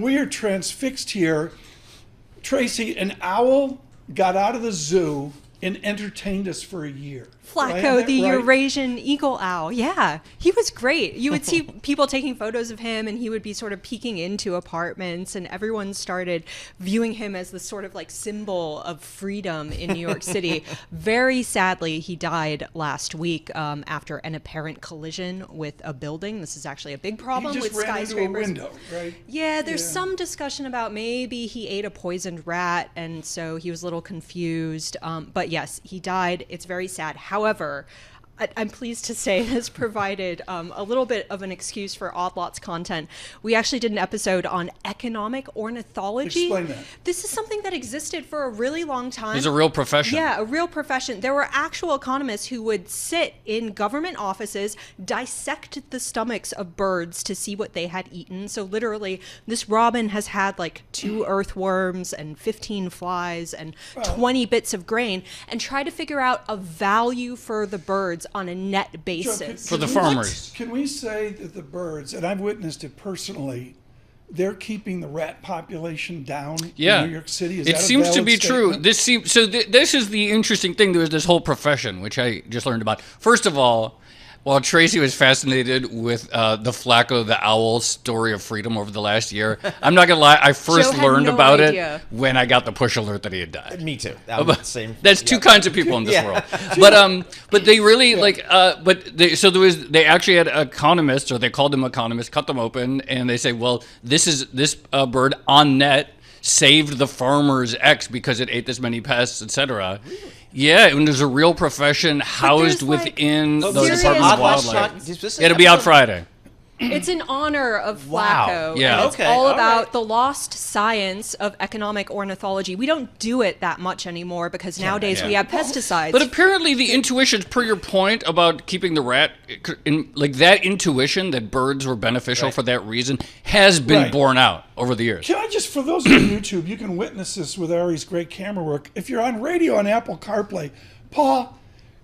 We are transfixed here. Tracy, an owl got out of the zoo and entertained us for a year. Flaco the Eurasian eagle owl. Yeah, he was great. You would see people taking photos of him, and he would be sort of peeking into apartments, and everyone started viewing him as the sort of like symbol of freedom in New York City. Very sadly, he died last week after an apparent collision with a building. This is actually a big problem with skyscrapers. Into a window, right? Yeah, there's some discussion about maybe he ate a poisoned rat, and so he was a little confused. But yes, he died. It's very sad. However, I'm pleased to say this provided a little bit of an excuse for Odd Lots content. We actually did an episode on economic ornithology. Explain that. This is something that existed for a really long time. It's a real profession. Yeah, a real profession. There were actual economists who would sit in government offices, dissect the stomachs of birds to see what they had eaten. So literally, this robin has had like 2 earthworms and 15 flies and 20 bits of grain, and try to figure out a value for the birds on a net basis. For the farmers. Can we say that the birds, and I've witnessed it personally, they're keeping the rat population down in New York City? Is it that seems a to be statement? true. This is the interesting thing. There's this whole profession, which I just learned about. First of all, while Tracy was fascinated with the Flaco the Owl story of freedom over the last year, I'm not going to lie, I first learned about it when I got the push alert that he had died. Me too. That was the same. That's two kinds of people in this world. But they really they actually had economists, or they called them economists, cut them open, and they say, well, this bird on net saved the farmer's X because it ate this many pests, etc. Really? Yeah, and there's a real profession housed within the Department of Wildlife. It'll be out Friday. It's in honor of Flaco. Wow. Yeah. And it's all about the lost science of economic ornithology. We don't do it that much anymore because nowadays we have pesticides. But apparently the intuition, per your point about keeping the rat, like that intuition that birds were beneficial for that reason has been borne out over the years. Can I just, for those on YouTube, you can witness this with Ari's great camera work. If you're on radio on Apple CarPlay, Paul,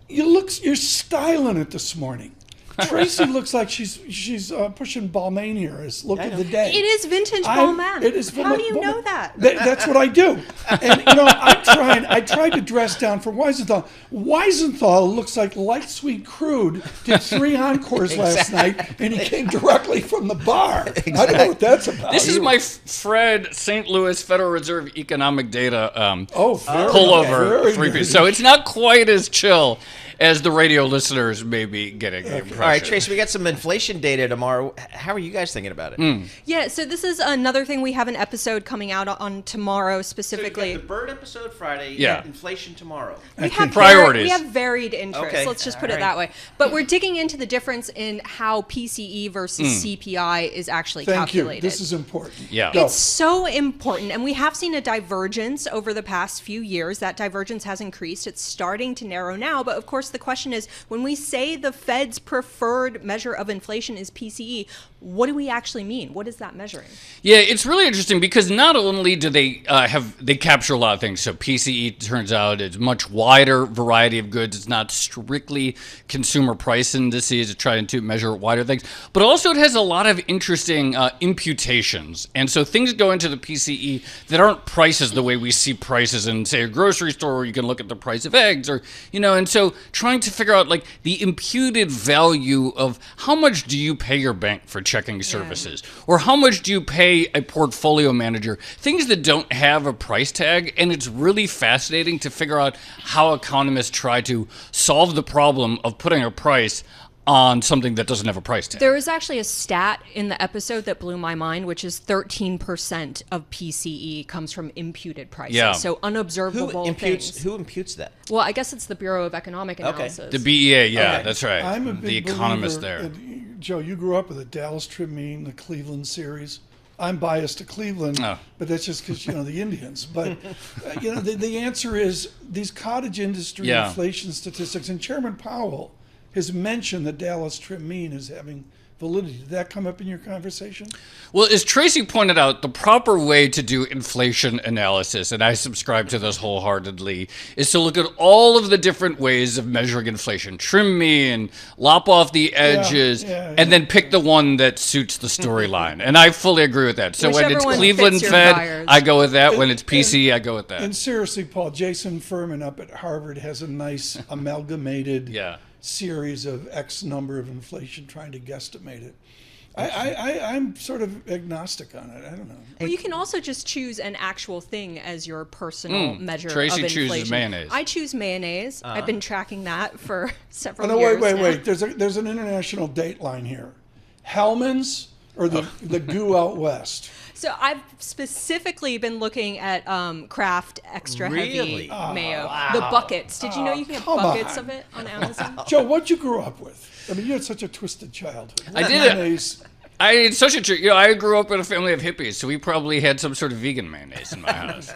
you're styling it this morning. Tracy looks like she's pushing Balmain as look of the day. It is vintage Balmain. It is. How do you know that? That's what I do. And I tried to dress down for Wiesenthal. Wiesenthal looks like Light Sweet Crude did 3 encores last night, and he came directly from the bar. I don't know what that's about. This is my Fred St. Louis Federal Reserve economic data pullover 3-piece. So it's not quite as chill as the radio listeners may be getting the impression. All right, Tracy, we got some inflation data tomorrow. How are you guys thinking about it? Yeah, so this is another thing. We have an episode coming out on tomorrow specifically. So you got the bird episode Friday, you got inflation tomorrow. We have priorities. We have varied interests. Okay. Let's just put it that way. But we're digging into the difference in how PCE versus CPI is actually calculated. Thank you. This is important. Yeah. It's so important. And we have seen a divergence over the past few years. That divergence has increased. It's starting to narrow now. But of course, the question is, when we say the Fed's preferred measure of inflation is PCE, what do we actually mean? What is that measuring? Yeah, it's really interesting because not only do they they capture a lot of things. So PCE turns out it's much wider variety of goods. It's not strictly consumer price indices. It's trying to measure wider things, but also it has a lot of interesting imputations. And so things go into the PCE that aren't prices the way we see prices in, say, a grocery store where you can look at the price of eggs, or and so trying to figure out like the imputed value of how much do you pay your bank for checking services, or how much do you pay a portfolio manager, things that don't have a price tag. And it's really fascinating to figure out how economists try to solve the problem of putting a price on something that doesn't have a price tag. There was actually a stat in the episode that blew my mind, which is 13% of PCE comes from imputed prices. Yeah. So unobservable things. Who imputes that? Well, I guess it's the Bureau of Economic Analysis. The BEA, that's right. I'm a big the economist believer, there. Joe, you grew up with the Dallas Tribune, the Cleveland series. I'm biased to Cleveland, but that's just because, the Indians. But, the answer is these cottage industry inflation statistics, and Chairman Powell has mentioned the Dallas Tribune as having validity. Did that come up in your conversation? Well, as Tracy pointed out, the proper way to do inflation analysis, and I subscribe to this wholeheartedly, is to look at all of the different ways of measuring inflation. Trim me and lop off the edges, and then pick the one that suits the storyline. And I fully agree with that. So when it's Cleveland Fed, I go with that. When it's PC, I go with that. And seriously, Paul, Jason Furman up at Harvard has a nice amalgamated series of X number of inflation trying to guesstimate it. I'm sort of agnostic on it. I don't know. Well, you can also just choose an actual thing as your personal measure Tracy of inflation. chooses mayonnaise. I choose mayonnaise. I've been tracking that for several years. Wait. There's an international date line here. Hellman's or the goo out west? So I've specifically been looking at Kraft Extra Heavy mayo. Wow. The buckets. Did you know you can get buckets of it on Amazon? Joe, what you grew up with? I mean, you had such a twisted childhood. I did. I grew up in a family of hippies, so we probably had some sort of vegan mayonnaise in my house.